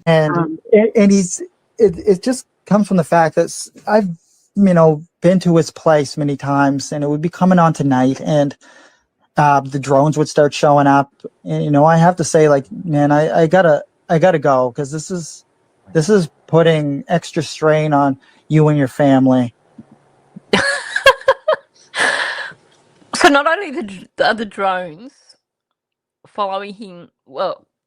And it just comes from the fact that I've been to his place many times, and it would be coming on tonight, and the drones would start showing up. And, I have to say, like, man, I gotta go, because this is putting extra strain on you and your family. So not only the drones following him,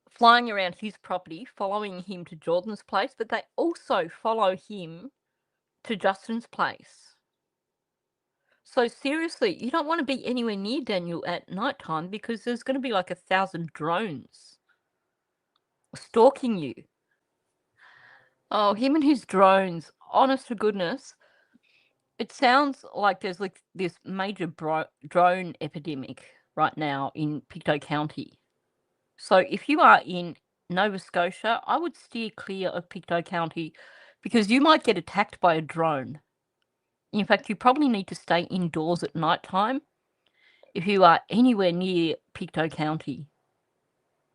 flying around his property, following him to Jordan's place, but they also follow him to Justin's place. So seriously, you don't want to be anywhere near Daniel at nighttime, because there's going to be like 1,000 drones stalking you. Oh, him and his drones, honest to goodness. It sounds like there's like this major drone epidemic right now in Pictou County. So if you are in Nova Scotia, I would steer clear of Pictou County, because you might get attacked by a drone. In fact, you probably need to stay indoors at night time if you are anywhere near Pictou County,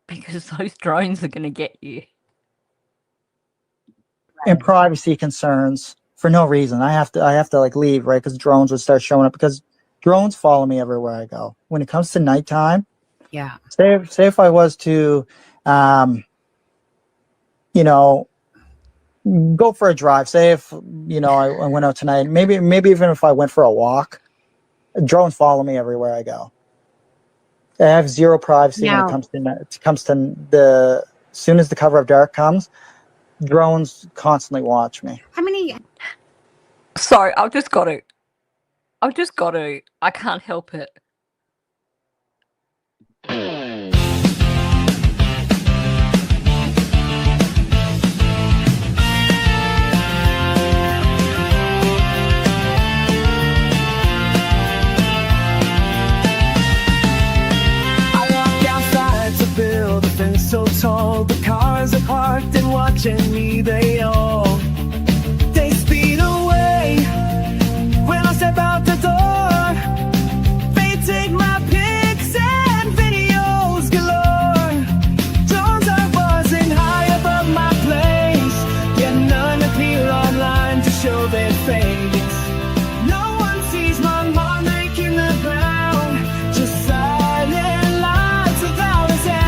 because those drones are going to get you. And privacy concerns for no reason. I have to like leave, right? Because drones would start showing up, because drones follow me everywhere I go. When it comes to nighttime, yeah. Say if I was to, go for a drive. Say if I went out tonight. Maybe even if I went for a walk, drones follow me everywhere I go. I have zero privacy when it comes to the. As soon as the cover of dark comes, drones constantly watch me. How many? Sorry, I've just got to. I can't help it. So tall, the cars are parked and watching me, they all speed away. When I step out the door, they take my pics and videos galore. Drones are buzzing high above my place, yet none appear online to show their face. No one sees my mom making the ground, just silent lights without a sound.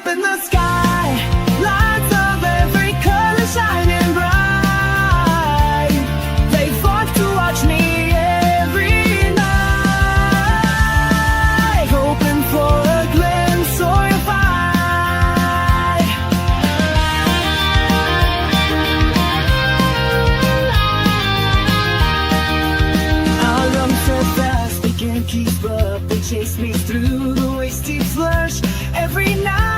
In the sky, lights of every color shining bright. They flock to watch me every night, hoping for a glimpse or a fight. I run so fast, they can't keep up. They chase me through the wasted flush every night.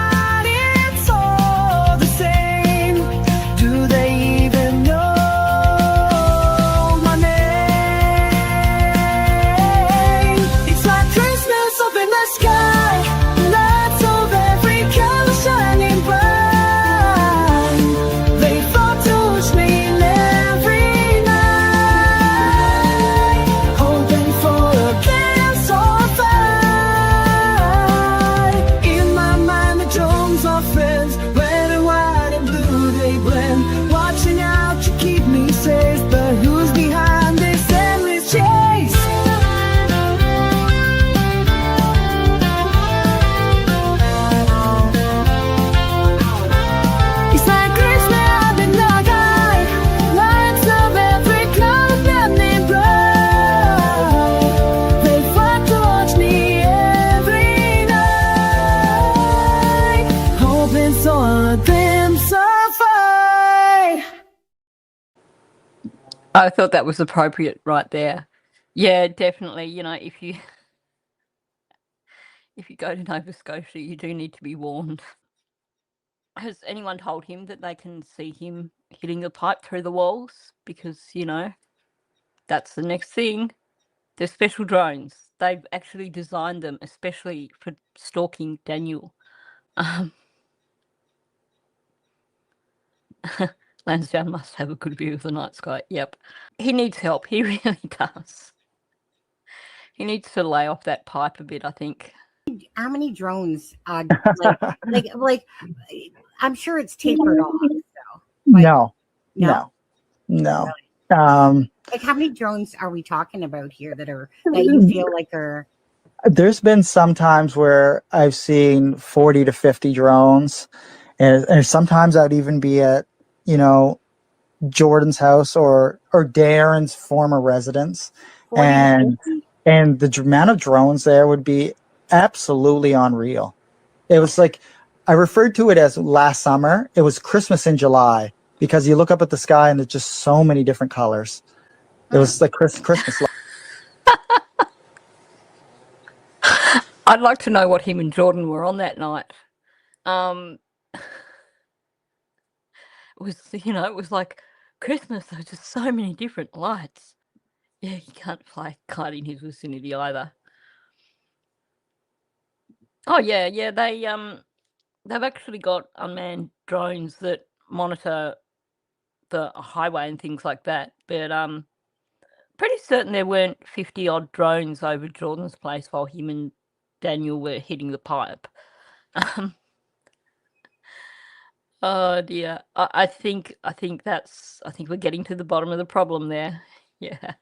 I thought that was appropriate right there. Yeah, definitely. If you go to Nova Scotia, you do need to be warned. Has anyone told him that they can see him hitting the pipe through the walls? Because, that's the next thing. They're special drones. They've actually designed them especially for stalking Daniel. Lansdowne must have a good view of the night sky. Yep. He needs help. He really does. He needs to lay off that pipe a bit, I think. How many drones? Like, I'm sure it's tapered off. So, but No, no. no. Like, how many drones are we talking about here that you feel like are? There's been some times where I've seen 40 to 50 drones, and sometimes I'd even be at, Jordan's house or Darren's former residence, 40 to and 50? the amount of drones there would be absolutely unreal. It was like, I referred to it as last summer. It was Christmas in July, because you look up at the sky and there's just so many different colors. It was like Christmas lights. I'd like to know what him and Jordan were on that night. It was like Christmas. There were just so many different lights. Yeah, you can't fly a kite in his vicinity either. Oh yeah, they've actually got unmanned drones that monitor the highway and things like that. But pretty certain there weren't 50 odd drones over Jordan's place while him and Daniel were hitting the pipe. Oh dear. I think we're getting to the bottom of the problem there. Yeah.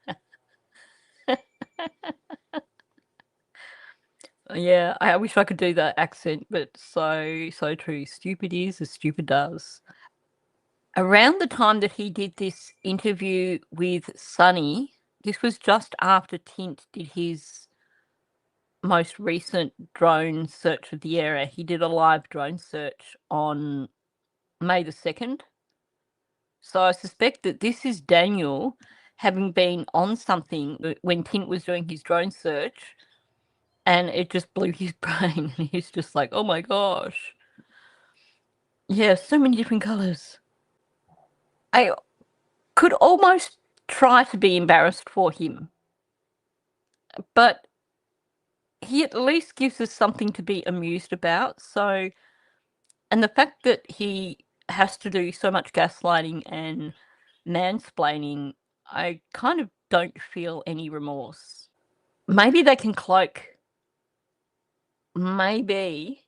Yeah, I wish I could do that accent, but so true. Stupid is as stupid does. Around the time that he did this interview with Sunny, this was just after Tint did his most recent drone search of the area. He did a live drone search on May the 2nd. So I suspect that this is Daniel having been on something when Tint was doing his drone search, and it just blew his brain. And he's just like, oh my gosh. Yeah, so many different colours. I could almost try to be embarrassed for him, but he at least gives us something to be amused about. So, and the fact that he has to do so much gaslighting and mansplaining, I kind of don't feel any remorse. Maybe they can cloak. Maybe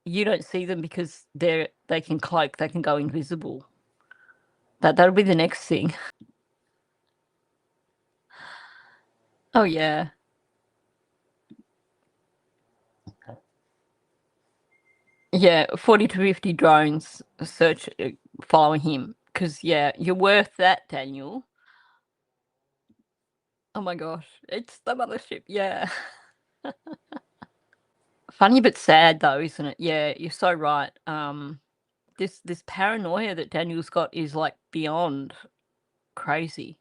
you don't see them because they can cloak, they can go invisible. That'll be the next thing. Oh yeah. Yeah, 40 to 50 drones search following him. Because, yeah, you're worth that, Daniel. Oh my gosh, it's the mothership, yeah. Funny but sad though, isn't it? Yeah, you're so right. This paranoia that Daniel's got is like beyond crazy.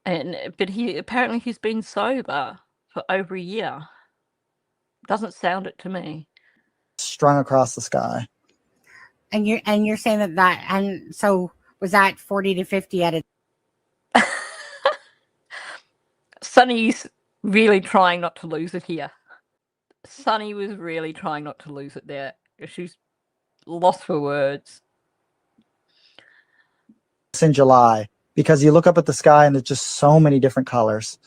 But he's been sober for over a year. Doesn't sound it to me. Strung across the sky. And you're saying and so was that 40 to 50 at it? Sunny's really trying not to lose it here. Sunny was really trying not to lose it there. She's lost for words. It's in July, because you look up at the sky and there's just so many different colors.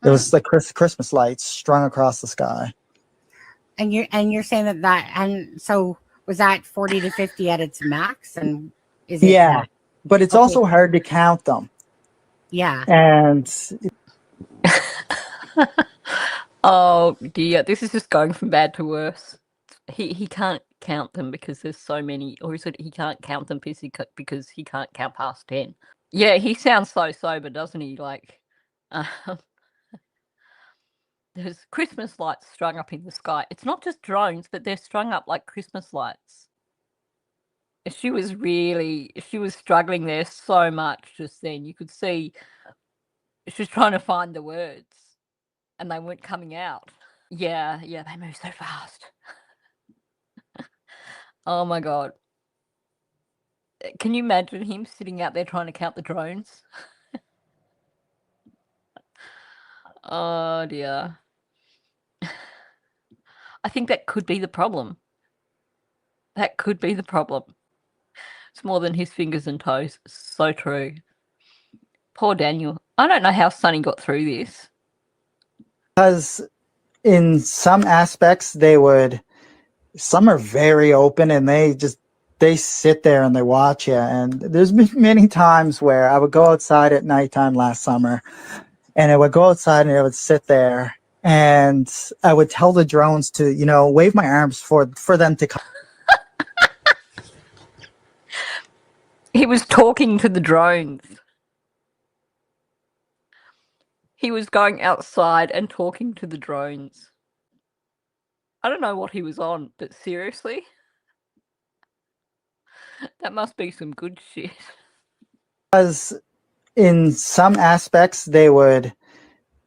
It was like Christmas lights strung across the sky. And you're saying and so was that 40 to 50 at its max? And is it? Yeah, but it's also hard to count them. Yeah. And oh dear, this is just going from bad to worse. He can't count them because there's so many, or is it he can't count them because he can't count past 10? Yeah, he sounds so sober, doesn't he? Like, there's Christmas lights strung up in the sky. It's not just drones, but they're strung up like Christmas lights. She was struggling there so much just then. You could see she was trying to find the words and they weren't coming out. Yeah, they move so fast. Oh my God. Can you imagine him sitting out there trying to count the drones? Oh dear. I think that could be the problem. That could be the problem. It's more than his fingers and toes. So true. Poor Daniel. I don't know how Sonny got through this. because in some aspects they would, some are very open and they sit there and they watch you. And there's been many times where I would go outside at nighttime last summer, and I would go outside and I would sit there and I would tell the drones to, wave my arms for them to come. He was talking to the drones. He was going outside and talking to the drones. I don't know what he was on, but seriously? That must be some good shit. Because in some aspects they would,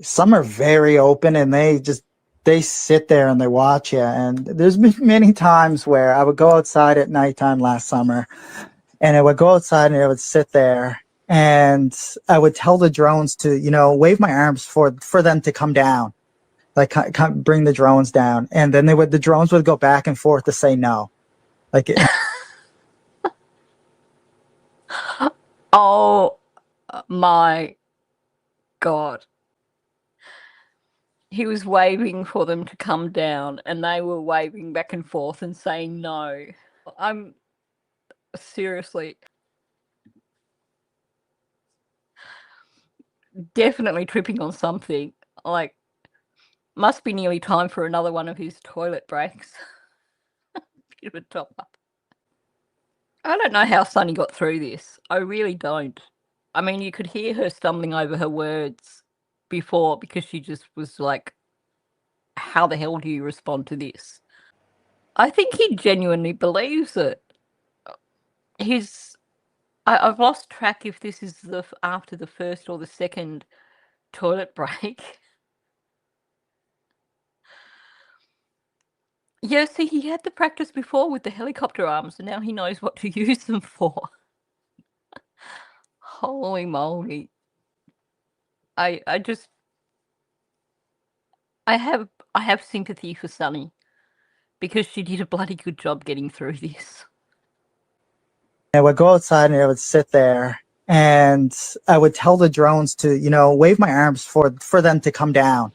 some are very open and they sit there and they watch you. And there's been many times where I would go outside at nighttime last summer, and I would go outside and I would sit there and I would tell the drones to, wave my arms for them to come down, like come bring the drones down. And then the drones would go back and forth to say no. Like, oh my God. He was waving for them to come down and they were waving back and forth and saying no. I'm seriously definitely tripping on something. Like, must be nearly time for another one of his toilet breaks. Bit of a top up. I don't know how Sunny got through this. I really don't. I mean, you could hear her stumbling over her words before because she just was like, how the hell do you respond to this? I think he genuinely believes it. I've lost track if this is after the first or the second toilet break. Yeah, see, he had the practice before with the helicopter arms, and now he knows what to use them for. Holy moly. I have sympathy for Sunny because she did a bloody good job getting through this. I would go outside and I would sit there and I would tell the drones to, wave my arms for them to come down,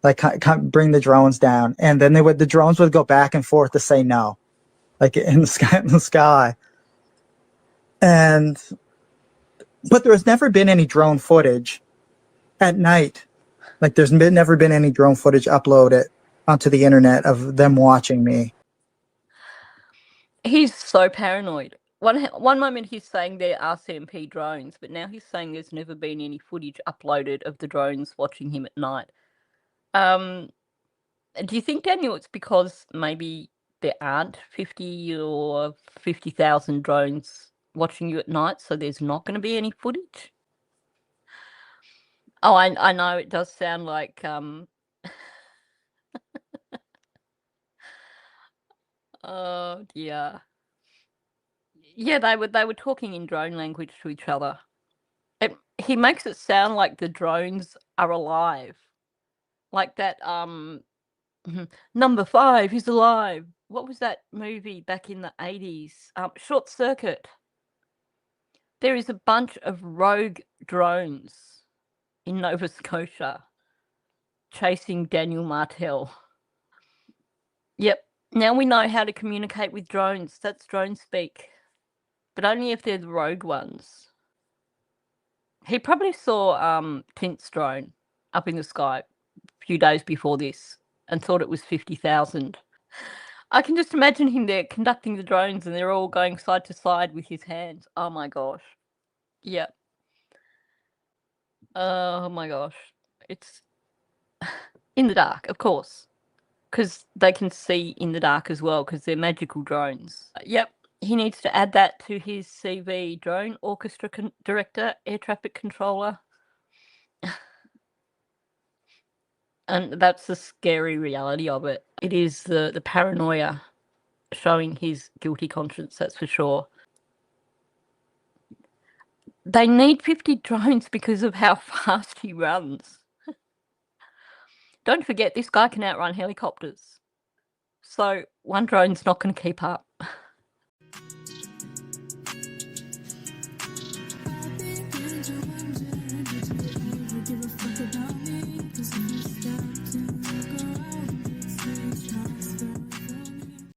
like come bring the drones down. And then the drones would go back and forth to say no, like in the sky. But there's never been any drone footage at night. Like there's never been any drone footage uploaded onto the internet of them watching me. He's so paranoid. One moment he's saying they're RCMP drones, but now he's saying there's never been any footage uploaded of the drones watching him at night. Do you think, Daniel, it's because maybe there aren't 50 or 50,000 drones watching you at night, so there's not going to be any footage? Oh, I know it does sound like oh dear. Yeah, they were talking in drone language to each other. He makes it sound like the drones are alive. Like that Number 5 is alive. What was that movie back in the 80s? Short Circuit. There is a bunch of rogue drones in Nova Scotia chasing Daniel Martel. Yep. Now we know how to communicate with drones. That's drone speak. But only if they're the rogue ones. He probably saw Tint's drone up in the sky a few days before this and thought it was 50,000. I can just imagine him there conducting the drones and they're all going side to side with his hands. Oh my gosh. Yeah. Oh my gosh. It's in the dark, of course. Because they can see in the dark as well because they're magical drones. Yep. He needs to add that to his CV. Drone orchestra director, air traffic controller. And that's the scary reality of it. It is the paranoia showing his guilty conscience, that's for sure. They need 50 drones because of how fast he runs. Don't forget, this guy can outrun helicopters. So one drone's not going to keep up.